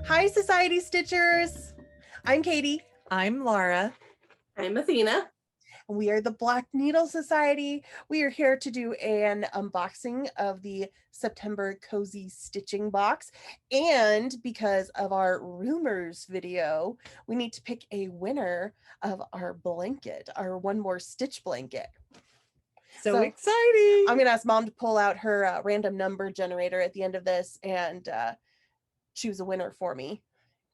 Hi, Society Stitchers. I'm Katie. I'm Laura. I'm Athena. We are the Black Needle Society. We are here to do an unboxing of the September Cozy Stitching Box. And because of our rumors video, we need to pick a winner of our blanket, our One More Stitch blanket. So exciting. I'm going to ask Mom to pull out her random number generator at the end of this and choose a winner for me.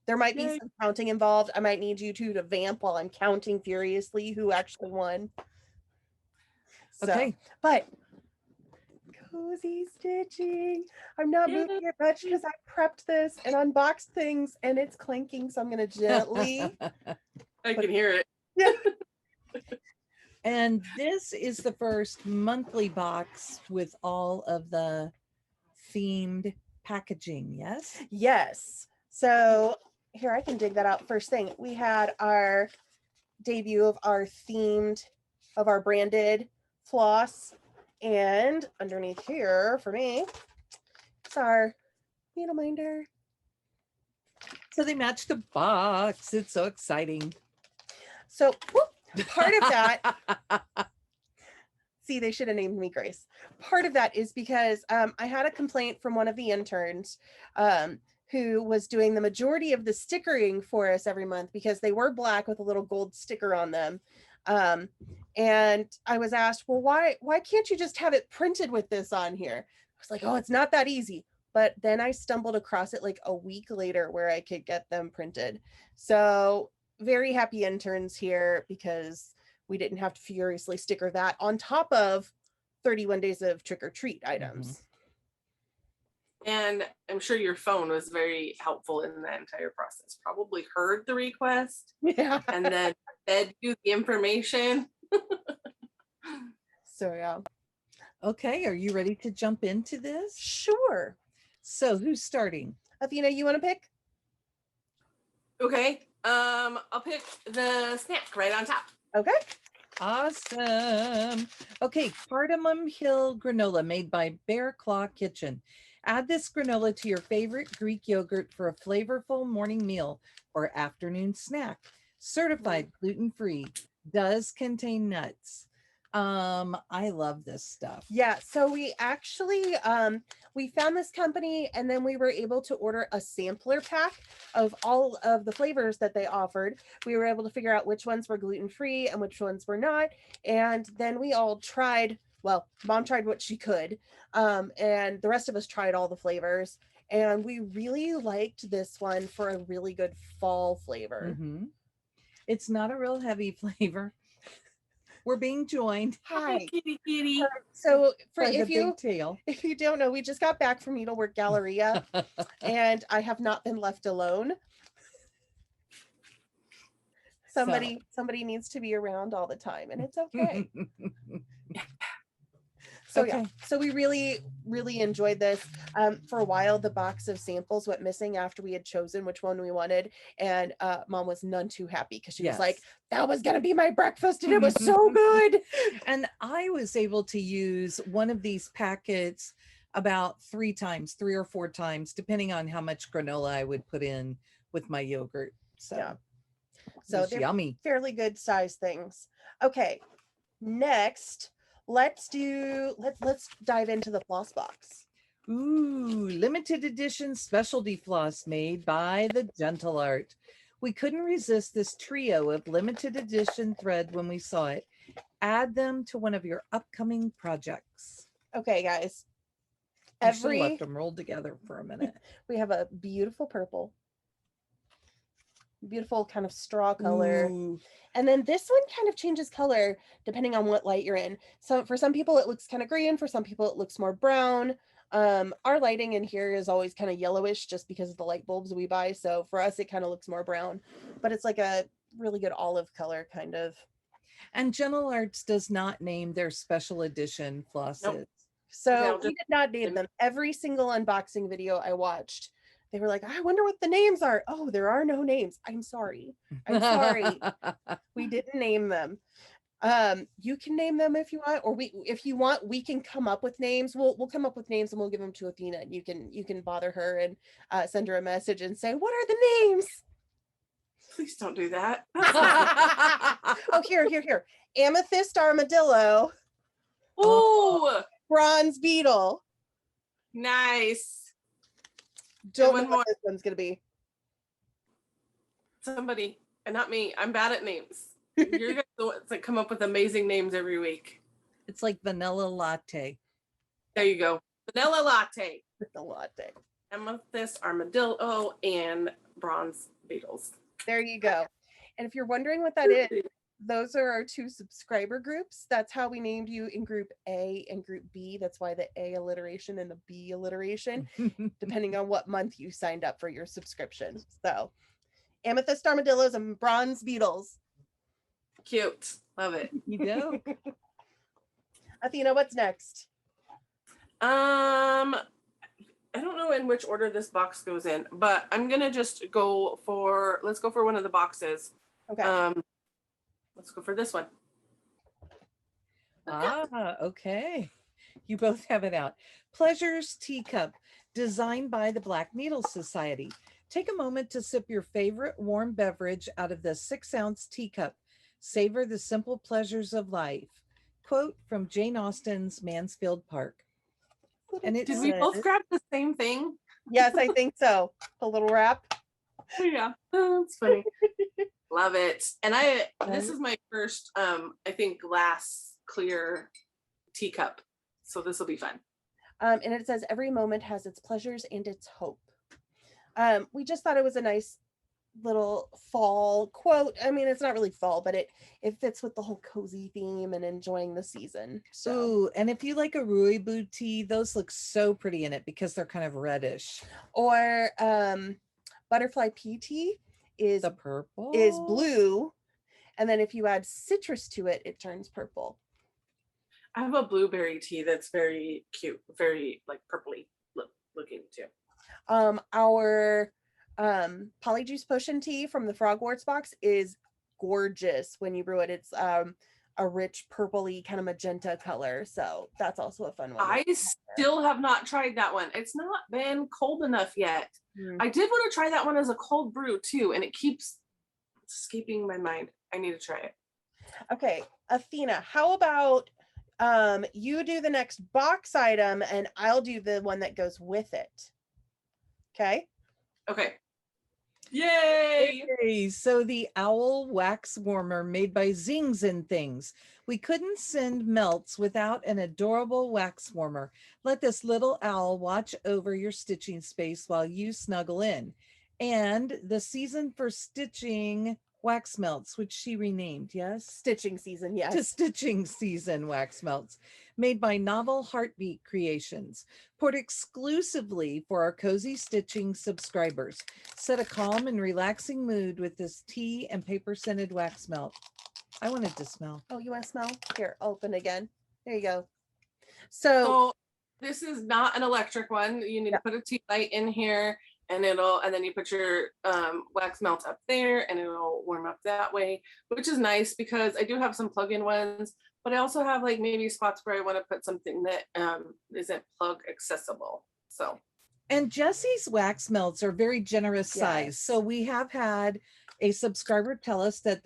There might be some counting involved. I might need you two to vamp while I'm counting furiously who actually won. Okay. But cozy stitching. I'm not moving it much because I prepped this and unboxed things and it's clinking. So I'm going to gently. I can hear it. Yeah. And this is the first monthly box with all of the themed packaging. Yes. Yes. So here, I can dig that out first thing. We had our debut of our branded floss. And underneath here for me, it's our needle minder. So they match the box. It's so exciting. So part of that, see, they should have named me Grace. Part of that is because I had a complaint from one of the interns who was doing the majority of the stickering for us every month because they were black with a little gold sticker on them. And I was asked, well, why can't you just have it printed with this on here? I was like, oh, it's not that easy. But then I stumbled across it like a week later where I could get them printed. So very happy interns here because we didn't have to furiously sticker that on top of 31 days of trick-or-treat items. Mm-hmm. And I'm sure your phone was very helpful in that entire process. Probably heard the request. Yeah. And then fed you the information. So yeah. Okay, are you ready to jump into this? Sure. So who's starting? Athena, you want to pick? Okay. I'll pick the snack right on top. Okay. Awesome. Okay, Cardamom Hill granola made by Bear Claw Kitchen. Add this granola to your favorite Greek yogurt for a flavorful morning meal or afternoon snack. Certified gluten-free. Does contain nuts. I love this stuff. Yeah, so we actually we found this company and then we were able to order a sampler pack of all of the flavors that they offered. We were able to figure out which ones were gluten-free and which ones were not. And then we all tried, well, Mom tried what she could, and the rest of us tried all the flavors. And we really liked this one for a really good fall flavor. Mm-hmm. It's not a real heavy flavor. We're being joined. Hi, kitty. So if you don't know, we just got back from Needlework Galleria and I have not been left alone. Somebody needs to be around all the time and it's okay. So okay. Yeah, so we really enjoyed this. For a while, the box of samples went missing after we had chosen which one we wanted. And Mom was none too happy because she was like, that was going to be my breakfast and it was so good. And I was able to use one of these packets about 3 or 4 times, depending on how much granola I would put in with my yogurt. So, yeah. So they're yummy. Fairly good size things. Okay, next. Let's dive into the floss box. Ooh, limited edition specialty floss made by the Gentle Art. We couldn't resist this trio of limited edition thread when we saw it. Add them to one of your upcoming projects. Okay, guys. You should let them roll together for a minute. We have a beautiful purple. Beautiful kind of straw color. Ooh. And then this one kind of changes color depending on what light you're in. So for some people it looks kind of green, for some people it looks more brown. Our lighting in here is always kind of yellowish just because of the light bulbs we buy. So for us it kind of looks more brown, but it's like a really good olive color kind of. And Gentle Arts does not name their special edition flosses. Nope. So we did not name them. Every single unboxing video I watched, they were like, I wonder what the names are. Oh, there are no names. I'm sorry. We didn't name them. You can name them if you want, or if you want, we can come up with names. We'll come up with names and we'll give them to Athena, and you can bother her and send her a message and say, what are the names? Please don't do that. Oh, here. Amethyst armadillo. Ooh, Bronze beetle. nice. Don't one know more. what this one's gonna be. Somebody, and not me. I'm bad at names. You're guys the ones that come up with amazing names every week. It's like vanilla latte. There you go. Vanilla latte. With a latte. Amethyst, armadillo, and bronze beetles. There you go. And if you're wondering what that is, those are our 2 subscriber groups. That's how we named you in group A and group B. That's why the A alliteration and the B alliteration, depending on what month you signed up for your subscription. So amethyst armadillos and bronze beetles. Cute. Love it. You know. Athena, what's next? I don't know in which order this box goes in, but I'm gonna just go for, let's go for one of the boxes. Okay. Let's go for this one. Okay. You both have it out. Pleasure's Teacup, designed by the Black Needle Society. Take a moment to sip your favorite warm beverage out of the 6-ounce teacup. Savor the simple pleasures of life. Quote from Jane Austen's Mansfield Park. And it Did we both says- grab the same thing? Yes, I think so. The little wrap. Yeah, that's funny. Love it. And this is my first, I think, glass clear teacup. So this will be fun. And it says every moment has its pleasures and its hope. We just thought it was a nice little fall quote. I mean, it's not really fall, but it fits with the whole cozy theme and enjoying the season. So, Ooh, and if you like a rooibos tea, those look so pretty in it because they're kind of reddish. or butterfly pea tea is The purple blue, and then if you add citrus to it, it turns purple. I have a blueberry tea that's very cute, very like purpley looking too. Our polyjuice potion tea from the Frogwarts box is gorgeous when you brew it. It's a rich purpley kind of magenta color, so that's also a fun one. I still have not tried that one. It's not been cold enough yet. Mm. I did want to try that one as a cold brew too, and it keeps escaping my mind. I need to try it. Okay, Athena, how about you do the next box item and I'll do the one that goes with it. Okay. Okay. Yay! Yay. So the owl wax warmer made by Zings and Things. We couldn't send melts without an adorable wax warmer. Let this little owl watch over your stitching space while you snuggle in. And the season for stitching wax melts, which she renamed, yes? Stitching season, yes. To stitching season wax melts, made by Novel Heartbeat Creations, poured exclusively for our cozy stitching subscribers. Set a calm and relaxing mood with this tea and paper scented wax melt. I wanted to smell. Oh, you want to smell? Here, open again. There you go. So So this is not an electric one. You need to put a tea light in here, and then you put your wax melt up there, and it'll warm up that way, which is nice because I do have some plug-in ones, but I also have like maybe spots where I want to put something that isn't plug accessible. So, and Jessie's wax melts are very generous size. Yes. So we have had a subscriber tell us that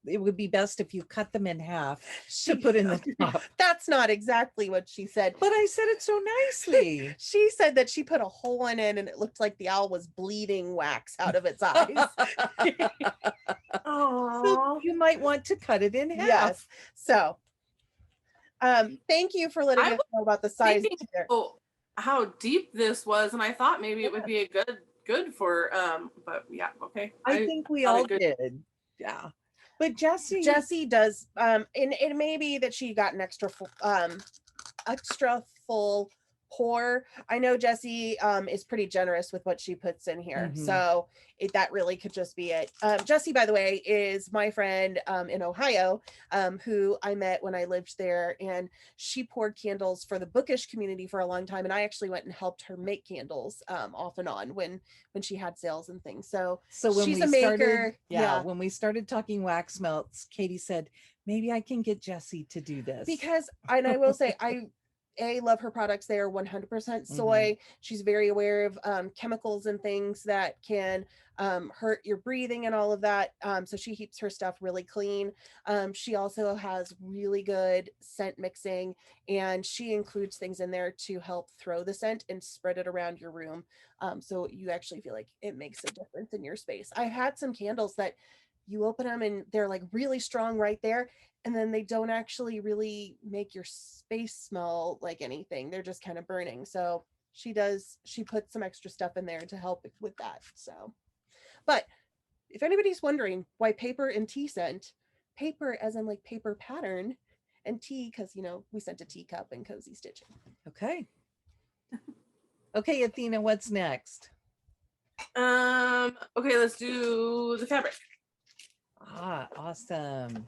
it would be best if you cut them in half to put in the top. that's not exactly what she said. But I said it so nicely. She said that she put a hole in it and it looked like the owl was bleeding wax out of its eyes. So you might want to cut it in half. Yes. So thank you for letting I us know about the size. how deep this was, and I thought maybe it would be a good for but yeah, okay. I think we thought all it did. Yeah. But Jessie does and it may be that she got an extra full pour. I know Jessie is pretty generous with what she puts in here. Mhm. So that really could just be it. Jessie, by the way, is my friend in Ohio, who I met when I lived there, and she poured candles for the bookish community for a long time. And I actually went and helped her make candles off and on when she had sales and things. So when she's we a maker. started, when we started talking wax melts, Katie said, Maybe I can get Jessie to do this. Because, and I will say, I love her products. They are 100% soy. She's very aware of chemicals and things that can hurt your breathing and all of that. So she keeps her stuff really clean. She also has really good scent mixing, and she includes things in there to help throw the scent and spread it around your room. So you actually feel like it makes a difference in your space. I've had some candles that you open them and they're like really strong right there, and then they don't actually really make your space smell like anything. They're just kind of burning. So she puts some extra stuff in there to help with that. So, but if anybody's wondering why paper and tea scent, paper as in like paper pattern, and tea because, you know, we sent a teacup and cozy stitching. Okay. Okay, Athena, what's next? Okay, let's do the fabric. Ah, awesome.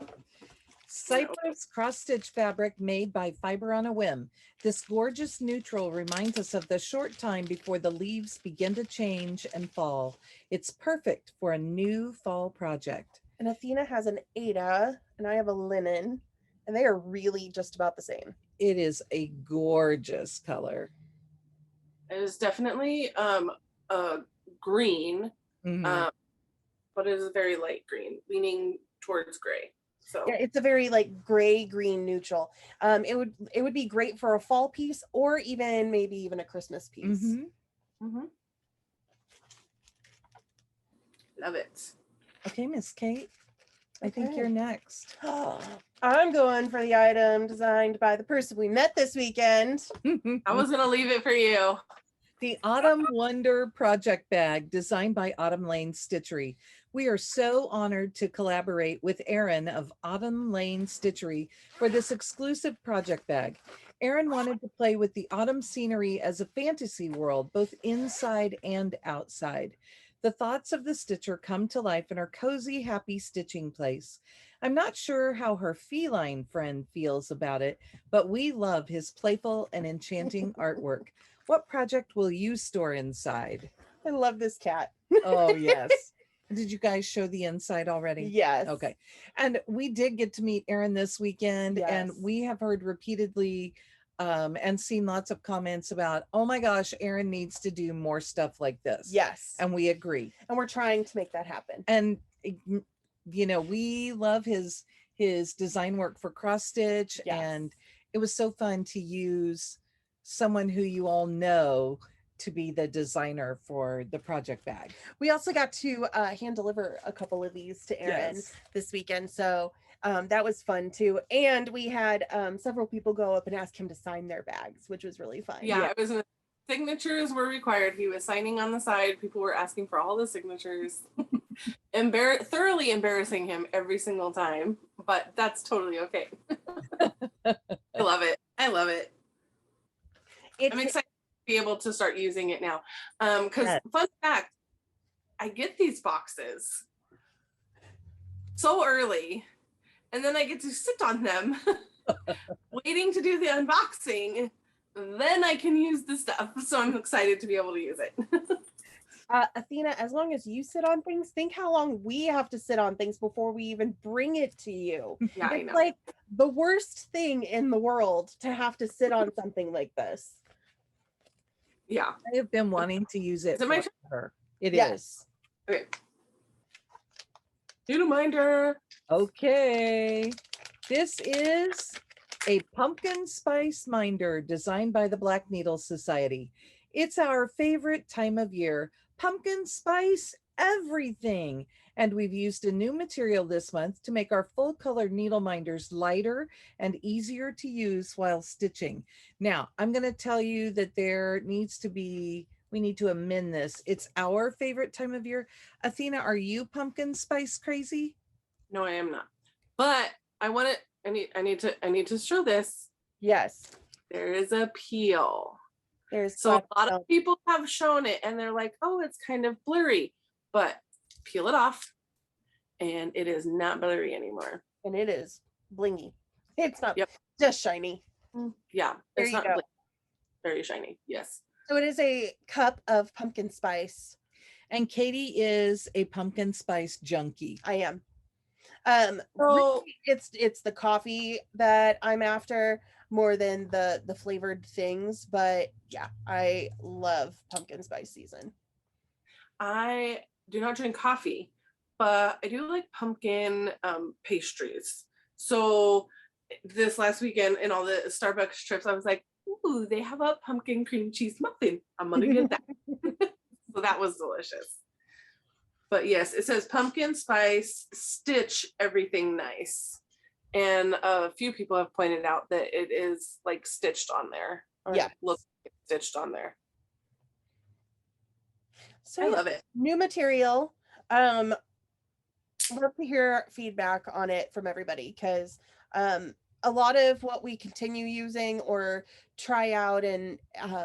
Cypress cross-stitch fabric made by Fiber on a Whim. This gorgeous neutral reminds us of the short time before the leaves begin to change and fall. It's perfect for a new fall project. And Athena has an Ada and I have a linen, and they are really just about the same. It is a gorgeous color. It is definitely a green, but it is a very light green, leaning towards gray. So yeah, it's a very like gray green neutral. It would be great for a fall piece, or even maybe even a Christmas piece. Love it. Okay, Miss Kate, I think you're next. I'm going for the item designed by the person we met this weekend. I was gonna leave it for you. The Autumn Wonder Project Bag, designed by Autumn Lane Stitchery. We are so honored to collaborate with Erin of Autumn Lane Stitchery for this exclusive project bag. Erin wanted to play with the autumn scenery as a fantasy world, both inside and outside. The thoughts of the stitcher come to life in her cozy, happy stitching place. I'm not sure how her feline friend feels about it, but we love his playful and enchanting artwork. What project will you store inside? I love this cat. Oh, yes. Did you guys show the inside already? Yes. Okay. And we did get to meet Erin this weekend, and we have heard repeatedly and seen lots of comments about, oh my gosh, Erin needs to do more stuff like this. Yes. And we agree. And we're trying to make that happen. And, you know, we love his design work for cross stitch. Yes. And it was so fun to use someone who you all know to be the designer for the project bag. We also got to hand deliver a couple of these to Erin this weekend. So that was fun too. And we had several people go up and ask him to sign their bags, which was really fun. Yeah, it was signatures were required. He was signing on the side. People were asking for all the signatures. Thoroughly embarrassing him every single time, but that's totally okay. I love it. I love it. I'm excited to be able to start using it now. Because fun fact, I get these boxes so early, and then I get to sit on them waiting to do the unboxing. Then I can use the stuff. So I'm excited to be able to use it. Athena, as long as you sit on things, think how long we have to sit on things before we even bring it to you. Yeah, I it's know. like the worst thing in the world to have to sit on something like this. Yeah. I have been wanting to use it. Is it my turn? It is. Okay. Doodle minder. Okay. This is a pumpkin spice minder designed by the Black Needle Society. It's our favorite time of year. Pumpkin spice everything. And we've used a new material this month to make our full color needle minders lighter and easier to use while stitching. Now, I'm going to tell you that we need to amend this. It's our favorite time of year. Athena, are you pumpkin spice crazy? No, I am not. But I need to show this. Yes. There is a peel. So a lot of people have shown it and they're like, oh, it's kind of blurry, but peel it off and it is not blurry anymore. And it is blingy. It's not just shiny. Yeah, there it's you not go. Very shiny. Yes. So it is a cup of pumpkin spice. And Katie is a pumpkin spice junkie. I am. So Really, it's the coffee that I'm after more than the flavored things, but yeah, I love pumpkin spice season. I do not drink coffee, but I do like pumpkin pastries. So this last weekend in all the Starbucks trips, I was like, ooh, they have a pumpkin cream cheese muffin. I'm gonna get that. So that was delicious. But yes, it says pumpkin spice, stitch everything nice. And a few people have pointed out that it is like stitched on there, or Yeah. looks like stitched on there. So I yeah, love it. new material. Um, love to hear feedback on it from everybody because a lot of what we continue using or try out and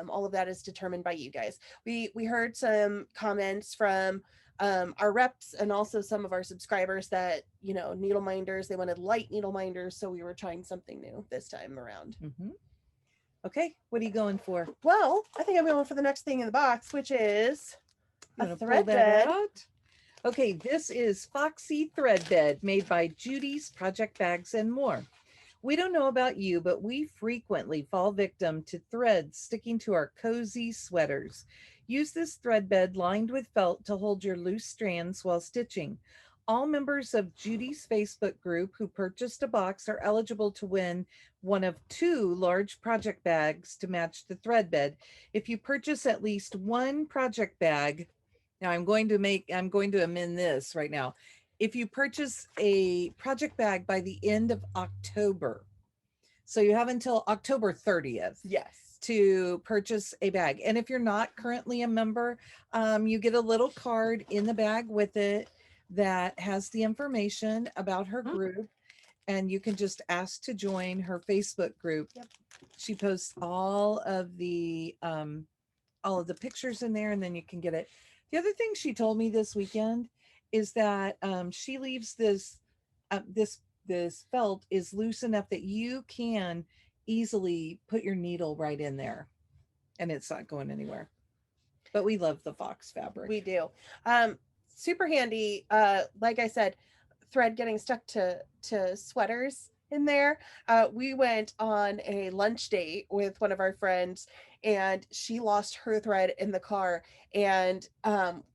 all of that is determined by you guys. We heard some comments from our reps and also some of our subscribers that needle minders, they wanted light needle minders, so we were trying something new this time around. Okay, what are you going for? Well, I think I'm going for the next thing in the box, which is You a wanna thread pull that bed. out? Okay, this is Foxy thread bed made by Judy's Project Bags and More. We don't know about you, but we frequently fall victim to threads sticking to our cozy sweaters. Use this thread bed lined with felt to hold your loose strands while stitching. All members of Judy's Facebook group who purchased a box are eligible to win one of 2 large project bags to match the thread bed. If you purchase at least 1 project bag, now I'm going to amend this right now. If you purchase a project bag by the end of October, so you have until October 30th. Yes. To purchase a bag. And if you're not currently a member, you get a little card in the bag with it that has the information about her group, and you can just ask to join her Facebook group. Yep. She posts all of the pictures in there, and then you can get it. The other thing she told me this weekend is that she leaves this felt is loose enough that you can easily put your needle right in there and it's not going anywhere. But we love the fox fabric. We do. Super handy. Like I said, thread getting stuck to sweaters in there. We went on a lunch date with one of our friends and she lost her thread in the car and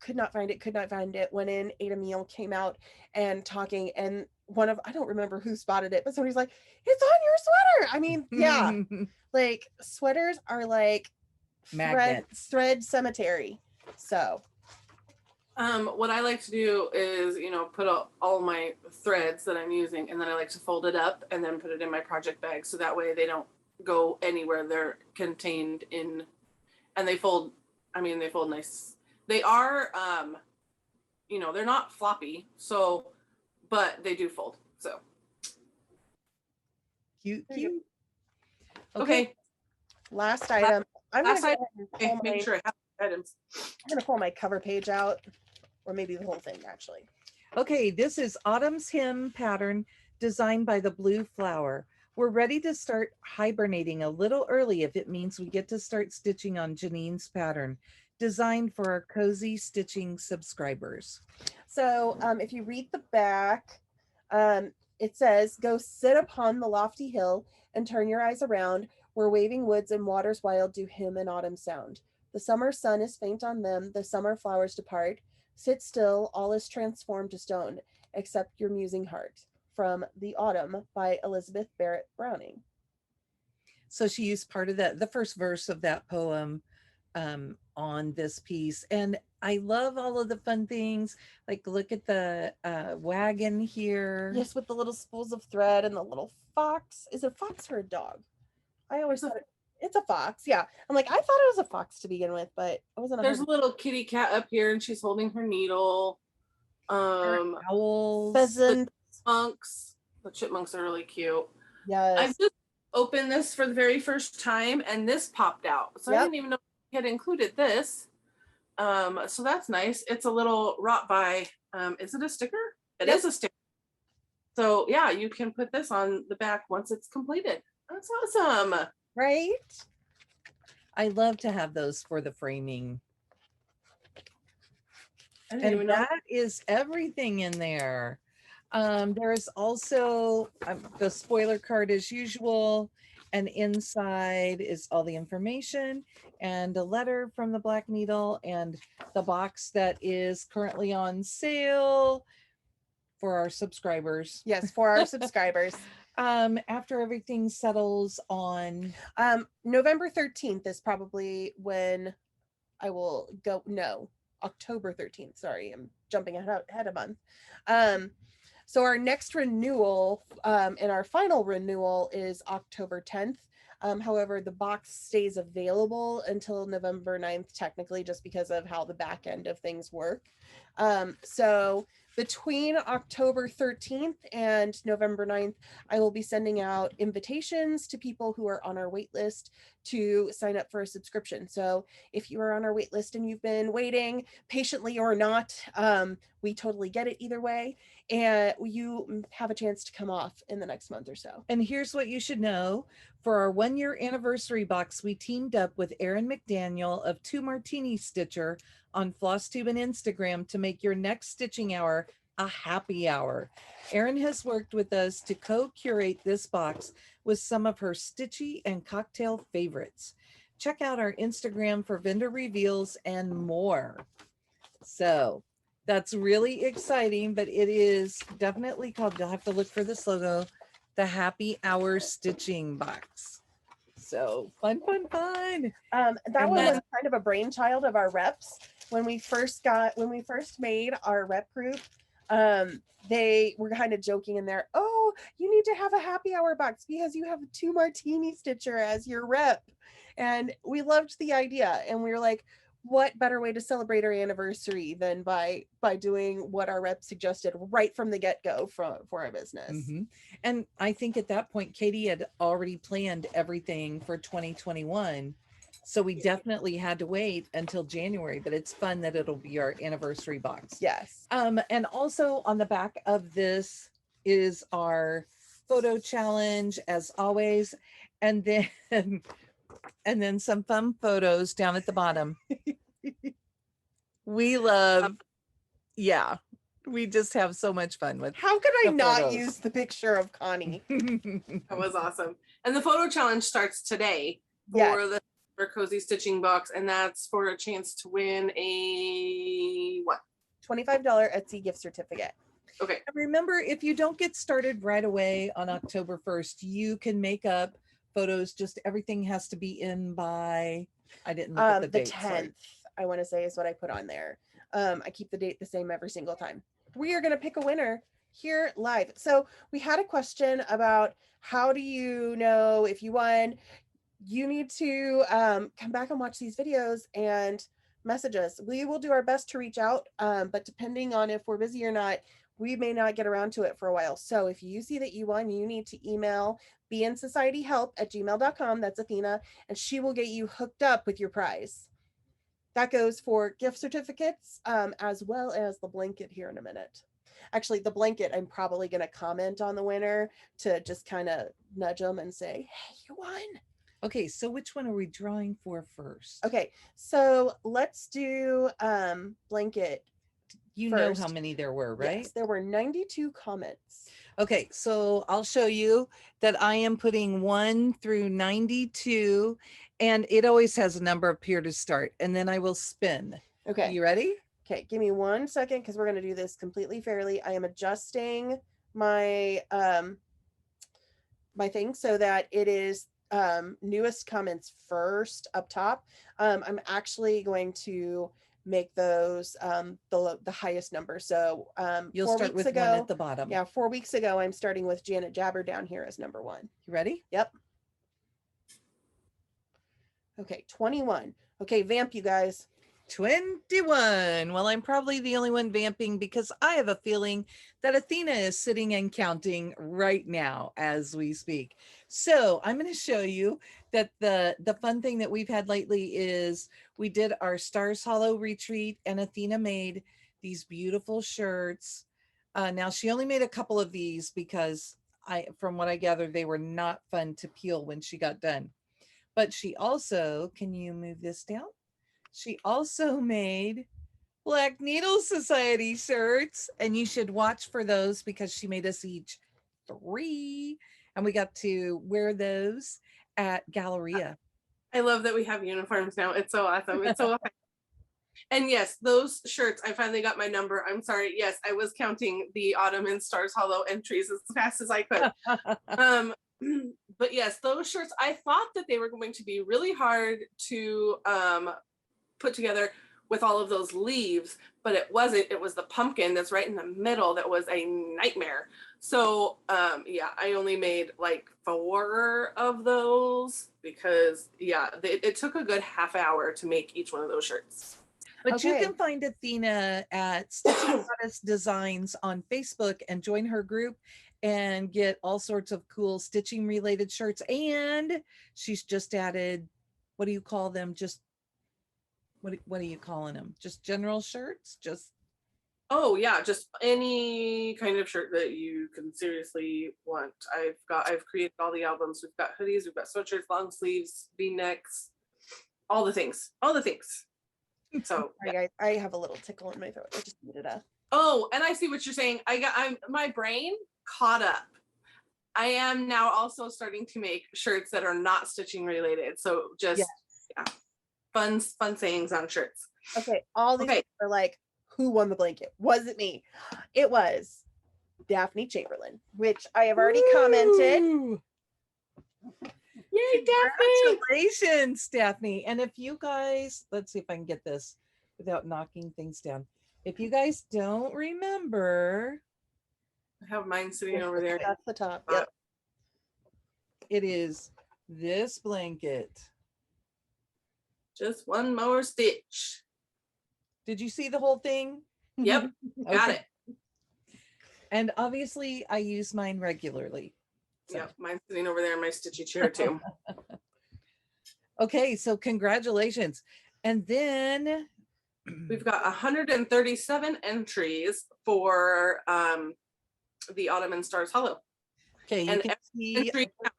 could not find it, went in, ate a meal, came out and talking, and I don't remember who spotted it, but somebody's like, it's on your sweater. I mean, yeah. Like sweaters are like thread cemetery. So what I like to do is, put all my threads that I'm using, and then I like to fold it up and then put it in my project bag. So that way they don't go anywhere. They're contained in, and they fold nice. They are, they're not floppy. So, but they do fold. So. Cute. Okay. Last item. I'm going to go ahead and make sure I have items. I'm going to pull my cover page out, or maybe the whole thing actually. Okay, this is Autumn's Hymn pattern designed by the Blue Flower. We're ready to start hibernating a little early if it means we get to start stitching on Janine's pattern, designed for our cozy stitching subscribers. So if you read the back, it says, go sit upon the lofty hill and turn your eyes around, where waving woods and waters wild do hymn and autumn sound. The summer sun is faint on them, the summer flowers depart. Sit still, all is transformed to stone, except your musing heart. From The Autumn by Elizabeth Barrett Browning. So she used part of the first verse of that poem on this piece. And I love all of the fun things. Like, look at the wagon here. Yes, with the little spools of thread and the little fox. Is it a fox or a dog? I always thought it's a fox. Yeah. I'm like, I thought it was a fox to begin with, but I wasn't. There's a little kitty cat up here and she's holding her needle. Owls. Pheasant. Chipmunks. The chipmunks are really cute. Yes. I just opened this for the very first time and this popped out. So I didn't even know we had included this. So that's nice. It's a little wrought by, is it a sticker? It is a sticker. So yeah, you can put this on the back once it's completed. That's awesome. Right? I love to have those for the framing. And that is everything in there. There is also the spoiler card as usual, and inside is all the information and a letter from the Black Needle and the box that is currently on sale for our subscribers. Yes, for our subscribers. After everything settles on November 13th is probably when I will go. No, October 13th. Sorry, I'm jumping ahead a month. So our next renewal and our final renewal is October 10th. However, the box stays available until November 9th, technically, just because of how the back end of things work. So between October 13th and November 9th, I will be sending out invitations to people who are on our wait list to sign up for a subscription. So if you are on our wait list and you've been waiting patiently or not, we totally get it either way. And you have a chance to come off in the next month or so. And here's what you should know. For our 1-year anniversary box, we teamed up with Erin McDaniel of Two Martini Stitcher on FlossTube and Instagram to make your next stitching hour a happy hour. Erin has worked with us to co-curate this box with some of her stitchy and cocktail favorites. Check out our Instagram for vendor reveals and more. So that's really exciting, but it is definitely called, you'll have to look for this logo, the Happy Hour Stitching Box. So fun. That one was kind of a brainchild of our reps. When we first made our rep group, they were kind of joking in there, oh, you need to have a happy hour box because you have Two Martini Stitcher as your rep. And we loved the idea, and we were like, what better way to celebrate our anniversary than by doing what our rep suggested right from the get-go for our business. Mm-hmm. And I think at that point, Katie had already planned everything for 2021. So we definitely had to wait until January, but it's fun that it'll be our anniversary box. Yes. And also on the back of this is our photo challenge, as always. And then some fun photos down at the bottom. We love, we just have so much fun with. How could I not photos. use the picture of Connie? That was awesome. And the photo challenge starts today for the cozy stitching box, and that's for a chance to win a what? $25 Etsy gift certificate. Okay. And remember, if you don't get started right away on October 1st, you can make up photos. Just everything has to be in by, I didn't look at the date. 10th, sorry. I want to say is what I put on there. I keep the date the same every single time. We are going to pick a winner here live. So we had a question about how do you know if you won? You need to come back and watch these videos and message us. We will do our best to reach out, but depending on if we're busy or not, we may not get around to it for a while. So if you see that you won, you need to email beinsocietyhelp@gmail.com. That's Athena, and she will get you hooked up with your prize. That goes for gift certificates, as well as the blanket here in a minute. Actually, the blanket, I'm probably going to comment on the winner to just kind of nudge them and say, hey, you won. Okay, so which one are we drawing for first? Okay, so let's do blanket. You know how many there were, right? Yes, there were 92 comments. Okay, so I'll show you that I am putting 1 through 92, and it always has a number up here to start, and then I will spin. Okay. You ready? Okay, give me 1 second because we're going to do this completely fairly. I am adjusting my my thing so that it is newest comments first up top. I'm actually going to make those the highest number. So you'll 4 start weeks with ago, 1 at the bottom. Yeah, 4 weeks ago, I'm starting with Janet Jabber down here as number 1. You ready? Yep. Okay, 21. Okay, vamp, you guys. 21. Well, I'm probably the only one vamping because I have a feeling that Athena is sitting and counting right now as we speak. So I'm going to show you that the fun thing that we've had lately is we did our Stars Hollow retreat, and Athena made these beautiful shirts. Now she only made a couple of these because from what I gathered, they were not fun to peel when she got done. But she also, can you move this down? She also made Black Needle Society shirts, and you should watch for those because she made us each 3, and we got to wear those at Galleria. I love that we have uniforms now. It's so awesome. It's so and yes, those shirts, I finally got my number. I'm sorry. Yes, I was counting the Autumn in Stars Hollow entries as fast as I could. But yes, those shirts, I thought that they were going to be really hard to put together with all of those leaves, but it wasn't. It was the pumpkin that's right in the middle that was a nightmare. So yeah, I only made like 4 of those because yeah, it took a good half hour to make each one of those shirts. But you Okay. can find Athena at Stitchy Goddess Designs on Facebook and join her group and get all sorts of cool stitching related shirts. And she's just added, what do you call them? Just what are you calling them? Just general shirts? Just Oh yeah, just any kind of shirt that you can seriously want. I've created all the albums. We've got hoodies, we've got sweatshirts, long sleeves, V-necks, all the things. All the things. So Sorry, guys, I have a little tickle in my throat. I just needed a. oh, and I see what you're saying. I'm my brain caught up. I am now also starting to make shirts that are not stitching related. So just Yes. yeah, fun sayings on shirts. Okay, all these people are like, who won the blanket? Was it me? It was Daphne Chamberlain, which I have already commented. Ooh. Yay, Daphne! Congratulations, Daphne. And if you guys, let's see if I can get this without knocking things down. If you guys don't remember, I have mine sitting over there. That's the top. Yep. it is this blanket. Just one more stitch. Did you see the whole thing? Yep, got it. And obviously I use mine regularly. So. Yep, mine's sitting over there in my stitchy chair too. Okay, so congratulations. And then we've got 137 entries for the Autumn in Stars Hollow. Okay, you and can see entry counts.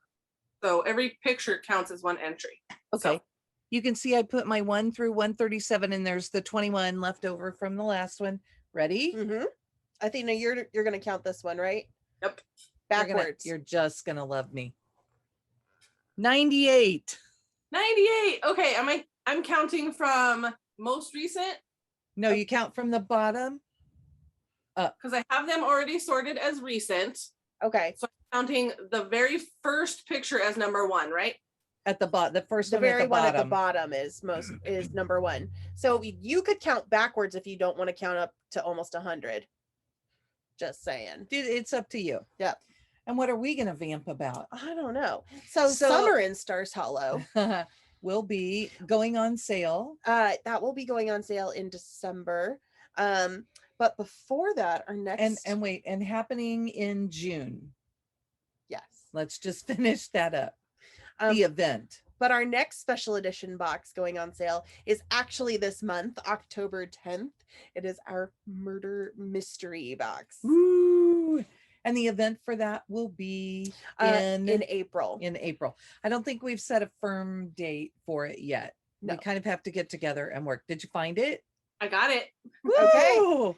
So every picture counts as one entry. Okay. So, you can see I put my 1 through 137 and there's the 21 left over from the last one. Ready? Mm-hmm. I think no, you're gonna count this one, right? Yep. Backwards. You're just gonna love me. 98. 98. Okay, I'm counting from most recent. No, you count from the bottom up. Because I have them already sorted as recent. Okay. So I'm counting the very first picture as number 1, right? At the bottom, the first The one very at the one bottom. at the bottom is number 1. So you could count backwards if you don't want to count up to almost 100. Just saying. Dude, it's up to you. Yep. And what are we gonna vamp about? I don't know. So Summer in Stars Hollow will be going on sale. That will be going on sale in December. But before that, our next and wait, and happening in June. Yes. Let's just finish that up. The event. But our next special edition box going on sale is actually this month, October 10th. It is our murder mystery box. Ooh. And the event for that will be in April. In April. I don't think we've set a firm date for it yet. No. We kind of have to get together and work. Did you find it? I got it. Okay.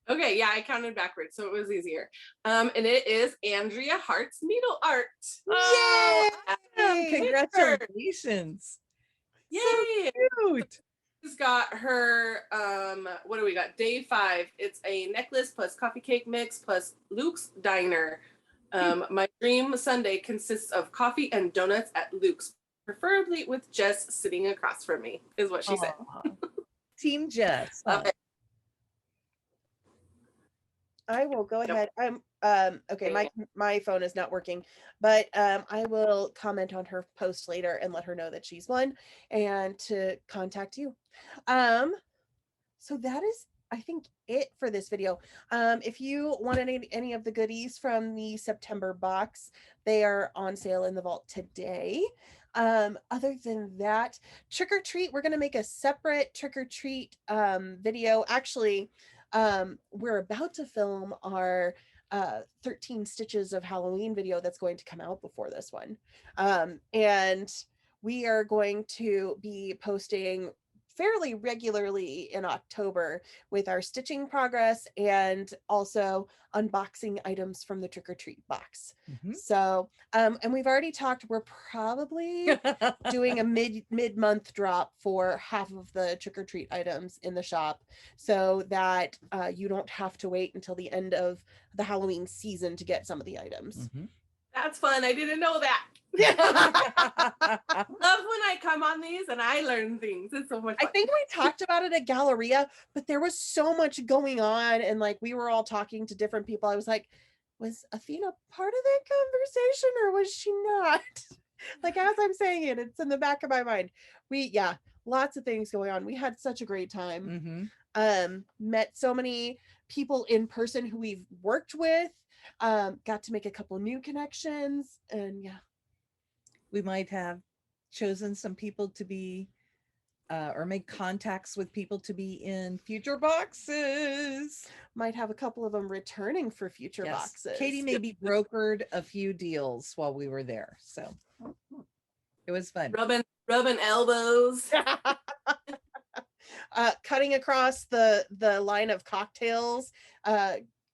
Okay, yeah, I counted backwards, so it was easier. And it is Andrea Hart's needle art. Oh, Yay! congratulations. Yay! So cute. She's got her, what do we got? Day 5. It's a necklace plus coffee cake mix plus Luke's Diner. My dream Sunday consists of coffee and donuts at Luke's, preferably with Jess sitting across from me, is what she said. Team Jess. Love it. I will go ahead. I'm okay. My phone is not working, but I will comment on her post later and let her know that she's won and to contact you. So that is, I think, it for this video. If you want any of the goodies from the September box, they are on sale in the vault today. Other than that, trick or treat, we're going to make a separate trick or treat video. Actually, we're about to film our 13 stitches of Halloween video that's going to come out before this one. And we are going to be posting fairly regularly in October with our stitching progress and also unboxing items from the trick or treat box. Mhm. So, and we've already talked, we're probably doing a mid-month drop for half of the trick or treat items in the shop so that you don't have to wait until the end of the Halloween season to get some of the items. Mhm. That's fun. I didn't know that. Love when I come on these and I learn things. It's so much I fun. think we talked about it at Galleria, but there was so much going on and like we were all talking to different people. I was like, was Athena part of that conversation or was she not? Like as I'm saying it, it's in the back of my mind. Lots of things going on. We had such a great time. Met so many people in person who we've worked with, got to make a couple new connections, and yeah. We might have chosen some people to be or make contacts with people to be in future boxes. Might have a couple of them returning for future boxes. Katie maybe brokered a few deals while we were there. So it was fun. Rubbing elbows. Cutting across the line of cocktails,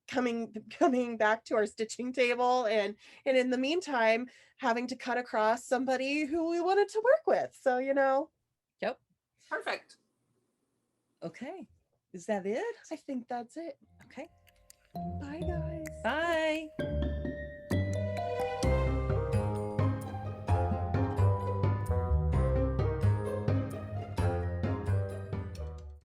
coming back to our stitching table, and in the meantime having to cut across somebody who we wanted to work with. So Yep. Perfect. Okay. Is that it? I think that's it. Okay. Bye guys. Bye.